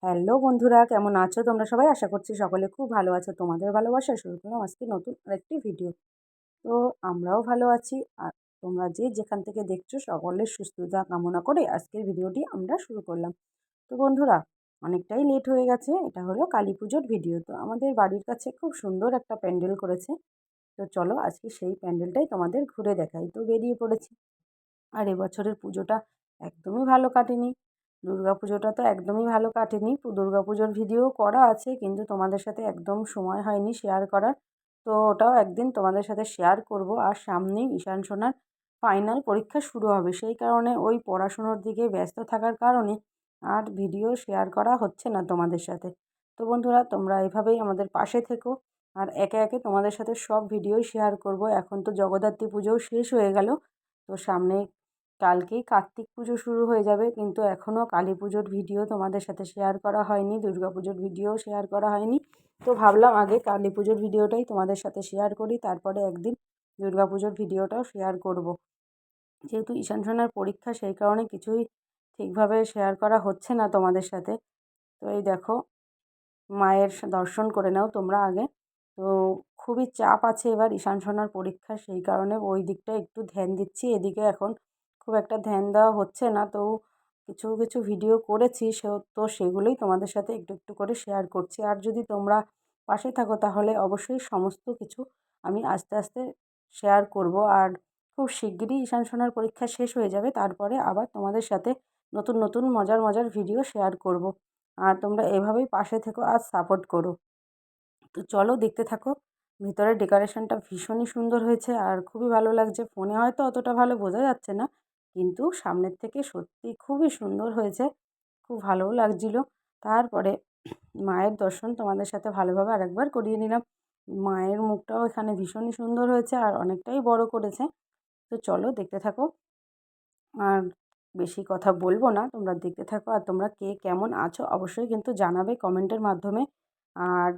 Hello বন্ধুরা, কেমন আছো তোমরা সবাই? আশা করছি সকলে খুব ভালো আছো। তোমাদের ভালোবাসায় শুরু করলাম আজকে নতুন আরেকটি ভিডিও। তো আমরাও ভালো আছি। আর তোমরা যে যেখান থেকে দেখছো সকলের সুস্থতা কামনা করে আজকের ভিডিওটি আমরা শুরু করলাম। তো বন্ধুরা, অনেকটাই লেট হয়ে গেছে। এটা হলো কালী পুজোর ভিডিও। তো আমাদের বাড়ির কাছে খুব সুন্দর একটা প্যান্ডেল করেছে। তো চলো আজকে সেই প্যান্ডেলটাই তোমাদের ঘুরে দেখাই। তো বেরিয়ে পড়েছি। আর এবছরের পুজোটা একদমই ভালো কাটেনি। দুর্গাপুজোটা তো একদমই ভালো কাটেনি। দুর্গাপুজোর ভিডিও করা আছে, কিন্তু তোমাদের সাথে একদম সময় হয়নি শেয়ার করার। তো ওটাও একদিন তোমাদের সাথে শেয়ার করব। আর সামনেই ঈশান সোনার ফাইনাল পরীক্ষা শুরু হবে, সেই কারণে ওই পড়াশুনোর দিকে ব্যস্ত থাকার কারণে আর ভিডিও শেয়ার করা হচ্ছে না তোমাদের সাথে। তো বন্ধুরা, তোমরা এভাবেই আমাদের পাশে থেকো। আর একে একে তোমাদের সাথে সব ভিডিওই শেয়ার করব। এখন তো জগদ্ধাত্রী পুজোও শেষ হয়ে গেল। তো সামনে কালকেই কার্তিক পুজো শুরু হয়ে যাবে, কিন্তু এখনও কালী পুজোর ভিডিও তোমাদের সাথে শেয়ার করা হয়নি, দুর্গা পুজোর ভিডিও শেয়ার করা হয়নি। তো ভাবলাম আগে কালী পুজোর ভিডিওটাই তোমাদের সাথে শেয়ার করি, তারপরে একদিন দুর্গা পুজোর ভিডিওটাও শেয়ার করব। যেহেতু ঈশান সোনার পরীক্ষা, সেই কারণে কিছুই ঠিকভাবে শেয়ার করা হচ্ছে না তোমাদের সাথে। তো এই দেখো, মায়ের দর্শন করে নাও তোমরা আগে। তো খুবই চাপ আছে এবার ঈশান সোনার পরীক্ষা, সেই কারণে ওই দিকটা একটু ধ্যান দিচ্ছি। এদিকে এখন খুব একটা ধ্যান দেওয়া হচ্ছে না। তো কিছু কিছু ভিডিও করেছি, তো সেগুলোই তোমাদের সাথে একটু একটু করে শেয়ার করছি। আর যদি তোমরা পাশে থাকো তাহলে অবশ্যই সমস্ত কিছু আমি আস্তে আস্তে শেয়ার করব। আর খুব শিগগিরই ঈশান সোনার পরীক্ষা শেষ হয়ে যাবে, তারপরে আবার তোমাদের সাথে নতুন নতুন মজার মজার ভিডিও শেয়ার করব। আর তোমরা এভাবেই পাশে থেকো আর সাপোর্ট করো। তো চলো দেখতে থাকো। ভিতরের ডেকোরেশনটা ভীষণই সুন্দর হয়েছে আর খুবই ভালো লাগছে। ফোনে হয়তো অতটা ভালো বোঝা যাচ্ছে না, কিন্তু সামনের থেকে সত্যি খুবই সুন্দর হয়েছে। খুব ভালোও লাগছিল। তারপরে মায়ের দর্শন তোমাদের সাথে ভালোভাবে আরেকবার করিয়ে নিলাম। মায়ের মুখটাও এখানে ভীষণই সুন্দর হয়েছে আর অনেকটাই বড় করেছে। তো চলো দেখতে থাকো। আর বেশি কথা বলবো না, তোমরা দেখতে থাকো। আর তোমরা কে কেমন আছো অবশ্যই কিন্তু জানাবে কমেন্টের মাধ্যমে। আর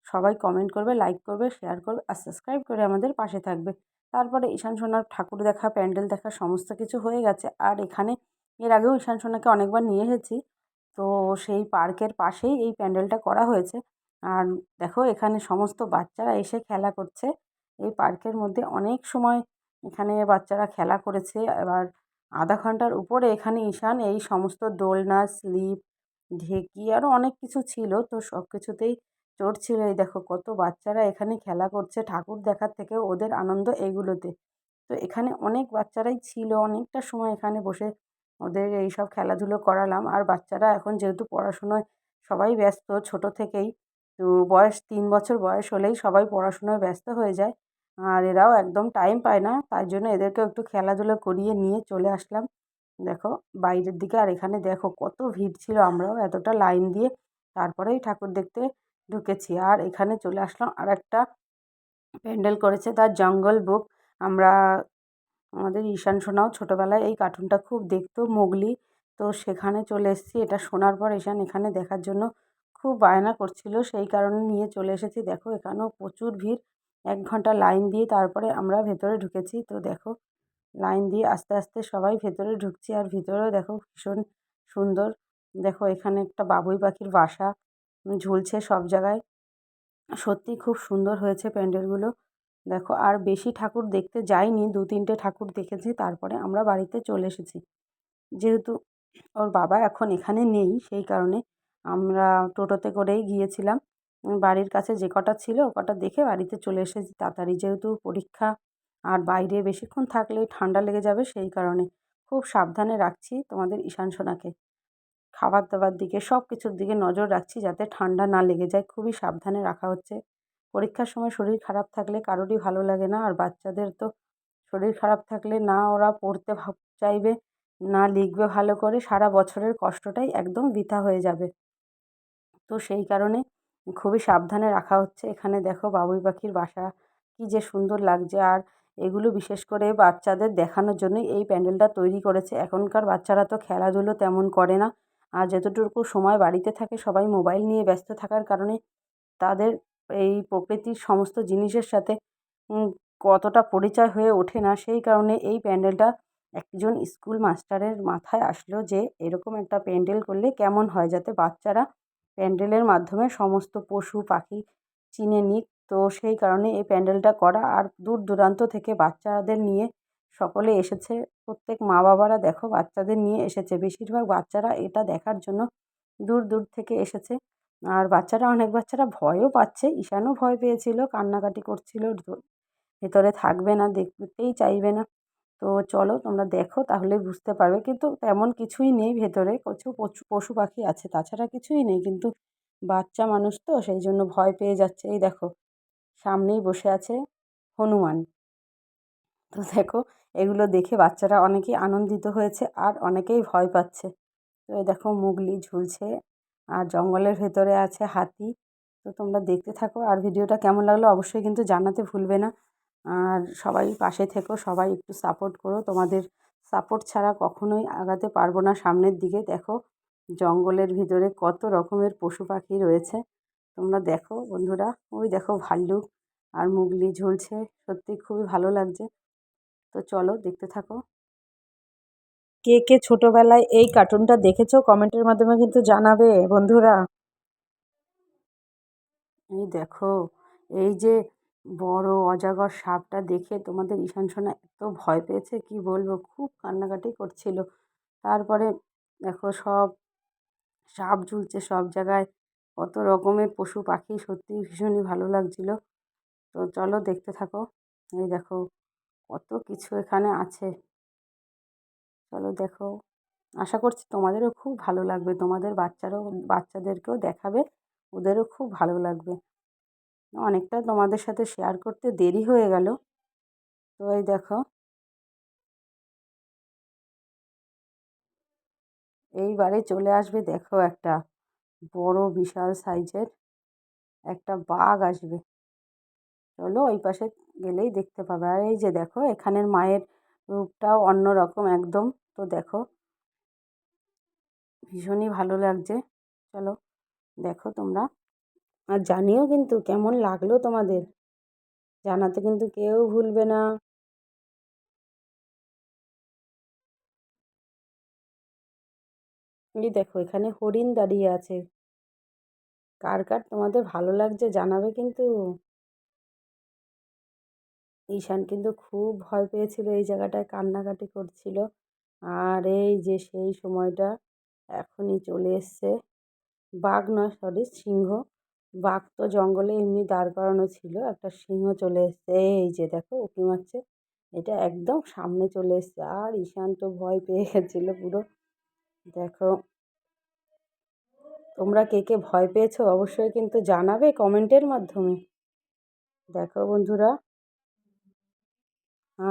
সবাই কমেন্ট করবে, লাইক করবে, শেয়ার করবে আর সাবস্ক্রাইব করে আমাদের পাশে থাকবে। তারপরে ঈশান সোনার ঠাকুর দেখা, প্যান্ডেল দেখা সমস্ত কিছু হয়ে গেছে। আর এখানে এর আগেও ঈশান সোনাকে অনেকবার নিয়ে এসেছি। তো সেই পার্কের পাশেই এই প্যান্ডেলটা করা হয়েছে। আর দেখো, এখানে সমস্ত বাচ্চারা এসে খেলা করছে। এই পার্কের মধ্যে অনেক সময় এখানে বাচ্চারা খেলা করেছে। এবার আধা ঘন্টার উপরে এখানে ঈশান এই সমস্ত দোলনা, স্লিপ, ঢেঁকি আরও অনেক কিছু ছিল। তো সব কিছুতেই চড়ছিল। এই দেখো কত বাচ্চারা এখানে খেলা করছে। ঠাকুর দেখার থেকেও ওদের আনন্দ এইগুলোতে। তো এখানে অনেক বাচ্চারাই ছিল, অনেকটা সময় এখানে বসে ওদের এইসব খেলাধুলো করালাম। আর বাচ্চারা এখন যেহেতু পড়াশুনোয় সবাই ব্যস্ত ছোট থেকেই, তো বয়স 3 বছর বয়স হলেই সবাই পড়াশুনোয় ব্যস্ত হয়ে যায়। আর এরাও একদম টাইম পায় না, তাই জন্য এদেরকেও একটু খেলাধুলো করিয়ে নিয়ে চলে আসলাম দেখো বাইরের দিকে। আর এখানে দেখো কত ভিড় ছিল, আমরাও এতটা লাইন দিয়ে তারপরেই ঠাকুর দেখতে ঢুকেছি। আর এখানে চলে আসলাম আরেকটা প্যান্ডেল করেছে, দ্য জঙ্গল বুক। আমরা আমাদের ঈশান সোনাও ছোটোবেলায় এই কার্টুনটা খুব দেখতো, মোগলি। তো সেখানে চলে এসেছি। এটা শোনার পর ঈশান এখানে দেখার জন্য খুব বায়না করছিল, সেই কারণে নিয়ে চলে এসেছি। দেখো এখানেও প্রচুর ভিড়, 1 ঘন্টা লাইন দিয়ে তারপরে আমরা ভেতরে ঢুকেছি। তো দেখো লাইন দিয়ে আস্তে আস্তে সবাই ভেতরে ঢুকছি। আর ভিতরেও দেখো ভীষণ সুন্দর। দেখো এখানে একটা বাবুই পাখির বাসা ঝুলছে সব জায়গায়। সত্যিই খুব সুন্দর হয়েছে প্যান্ডেলগুলো। দেখো আর বেশি ঠাকুর দেখতে যাইনি, 2-3টে ঠাকুর দেখেছি, তারপরে আমরা বাড়িতে চলে এসেছি। যেহেতু ওর বাবা এখন এখানে নেই, সেই কারণে আমরা টোটোতে করেই গিয়েছিলাম। বাড়ির কাছে যে কটা ছিল ও কটা দেখে বাড়িতে চলে এসেছি তাড়াতাড়ি, যেহেতু পরীক্ষা। আর বাইরে বেশিক্ষণ থাকলে ঠান্ডা লেগে যাবে, সেই কারণে খুব সাবধানে রাখছি তোমাদের ঈশান সোনাকে। খাবার-দাবার দিকে সব কিছুর দিকে নজর রাখছি যাতে ঠান্ডা না লেগে যায়, খুবই সাবধানে রাখা হচ্ছে। পরীক্ষার সময় শরীর খারাপ থাকলে কারোরই ভালো লাগে না। আর বাচ্চাদের তো শরীর খারাপ থাকলে না ওরা পড়তে চাইবে, না লিখবে ভালো করে। সারা বছরের কষ্টটাই একদম বৃথা হয়ে যাবে। তো সেই কারণে খুবই সাবধানে রাখা হচ্ছে। এখানে দেখো বাবুই পাখির বাসা কী যে সুন্দর লাগছে। আর এগুলো বিশেষ করে বাচ্চাদের দেখানোর জন্যই এই প্যান্ডেলটা তৈরি করেছে। এখনকার বাচ্চারা তো খেলাধুলো তেমন করে না। আর যতটুকু সময় বাড়িতে থাকে সবাই মোবাইল নিয়ে ব্যস্ত থাকার কারণে তাদের এই প্রকৃতির সমস্ত জিনিসের সাথে উম অতটা পরিচয় হয়ে ওঠে না। সেই কারণে এই প্যান্ডেলটা একজন স্কুল মাস্টারের মাথায় আসলো যে এরকম একটা প্যান্ডেল করলে কেমন হয়, যাতে বাচ্চারা প্যান্ডেলের মাধ্যমে সমস্ত পশু পাখি চিনে নিক। তো সেই কারণে এই প্যান্ডেলটা করা, আর দূর দূরান্ত থেকে বাচ্চাদের নিয়ে সকলে এসেছে। প্রত্যেক মা বাবারা দেখো বাচ্চাদের নিয়ে এসেছে, বেশিরভাগ বাচ্চারা এটা দেখার জন্য দূর দূর থেকে এসেছে। আর বাচ্চারা, অনেক বাচ্চারা ভয়ও পাচ্ছে, ঈশানও ভয় পেয়েছিল, কান্নাকাটি করছিল, ভেতরে থাকবে না, দেখতেই চাইবে না। তো চলো তোমরা দেখো, তাহলে বুঝতে পারবে। কিন্তু তেমন কিছুই নেই ভেতরে, কিছু পশু পাখি আছে, তাছাড়া কিছুই নেই। কিন্তু বাচ্চা মানুষ তো সেই জন্য ভয় পেয়ে যাচ্ছে। এই দেখো সামনেই বসে আছে হনুমান। তো দেখো এগুলো দেখে বাচ্চারা অনেকেই আনন্দিত হয়েছে, আর অনেকেই ভয় পাচ্ছে। তো এই দেখো মুগলি ঝুলছে, আর জঙ্গলের ভেতরে আছে হাতি। তো তোমরা দেখতে থাকো, আর ভিডিওটা কেমন লাগলো অবশ্যই কিন্তু জানাতে ভুলবে না। আর সবাই পাশে থেকো, সবাই একটু সাপোর্ট করো, তোমাদের সাপোর্ট ছাড়া কখনোই আগাতে পারবো না সামনের দিকে। দেখো জঙ্গলের ভিতরে কত রকমের পশু পাখি রয়েছে, তোমরা দেখো বন্ধুরা। ওই দেখো ভাল্লুক আর মুগলি ঝুলছে, সত্যি খুবই ভালো লাগছে। তো চলো দেখতে থাকো। কে কে ছোটবেলায় এই কার্টুনটা দেখেছো কমেন্টের মাধ্যমে কিন্তু জানাবে বন্ধুরা। এই দেখো, এই যে বড় অজগর সাপটা দেখে তোমাদের ঈশান সোনা এত ভয় পেয়েছে, কি বলবো, খুব কান্নাকাটি করছিল। তারপরে দেখো সব সাপ ঝুলছে সব জায়গায়, কত রকমের পশু পাখি, সত্যি ভীষণই ভালো লাগছিল। তো চলো দেখতে থাকো। এই দেখো কত কিছু এখানে আছে, চলো দেখো। আশা করছি তোমাদেরও খুব ভালো লাগবে, তোমাদের বাচ্চাদেরকেও দেখাবে, ওদেরও খুব ভালো লাগবে। অনেকটা তোমাদের সাথে শেয়ার করতে দেরি হয়ে গেল। তো এই দেখো, এইবারে চলে আসবে দেখো একটা বড় বিশাল সাইজের একটা বাঘ আসবে। চলো ওই পাশে গেলেই দেখতে পাবে। আর এই যে দেখো এখানের মায়ের রূপটাও অন্যরকম একদম। তো দেখো ভীষণই ভালো লাগছে। চলো দেখো তোমরা, আর জানিও কিন্তু কেমন লাগলো তোমাদের, জানাতে কিন্তু কেউ ভুলবে না। এই দেখো এখানে হরিণ দাঁড়িয়ে আছে, কার কার তোমাদের ভালো লাগছে জানাবে কিন্তু। ঈশান কিন্তু খুব ভয় পেয়েছিল, এই জায়গাটায় কান্নাকাটি করছিল। আর এই যে সেই সময়টা এখনই চলে এসছে, বাঘ নয় সরি সিংহ, বাঘ তো জঙ্গলে এমনি দাঁড় করানো ছিল, একটা সিংহ চলে এসছে। এই যে দেখো উঁকি মারছে, এটা একদম সামনে চলে এসছে। আর ঈশান তো ভয় পেয়ে গেছিলো পুরো। দেখো তোমরা কে কে ভয় পেয়েছো অবশ্যই কিন্তু জানাবে কমেন্টের মাধ্যমে। দেখো বন্ধুরা,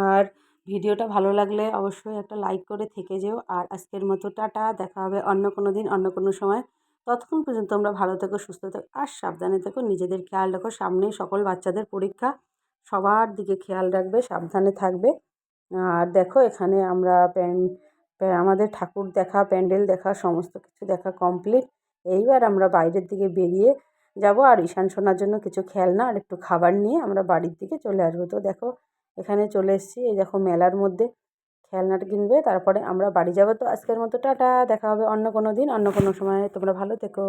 আর ভিডিওটা ভালো লাগলে অবশ্যই একটা লাইক করে থেকে যেও। আর আজকের মতো টাটা, দেখা হবে অন্য কোনো দিন অন্য কোনো সময়। ততক্ষণ পর্যন্ত তোমরা ভালো থেকো, সুস্থ থেকো, আর সাবধানে থেকো, নিজেদের খেয়াল রাখো। সামনেই সকল বাচ্চাদের পরীক্ষা, সবার দিকে খেয়াল রাখবে, সাবধানে থাকবে। আর দেখো এখানে আমরা আমাদের ঠাকুর দেখা, প্যান্ডেল দেখা, সমস্ত কিছু দেখা কমপ্লিট। এইবার আমরা বাইরের দিকে বেরিয়ে যাব, আর ঈশান সোনার জন্য কিছু খেলনা আর একটু খাবার নিয়ে আমরা বাড়ির দিকে চলে আসবো। তো দেখো এখানে চলে এসেছি, এই দেখো মেলার মধ্যে খেলনাটা কিনবে, তারপরে আমরা বাড়ি যাব। তো আজকের মতো টাটা, দেখা হবে অন্য কোনো দিন অন্য কোনো সময়, তোমরা ভালো থেকো।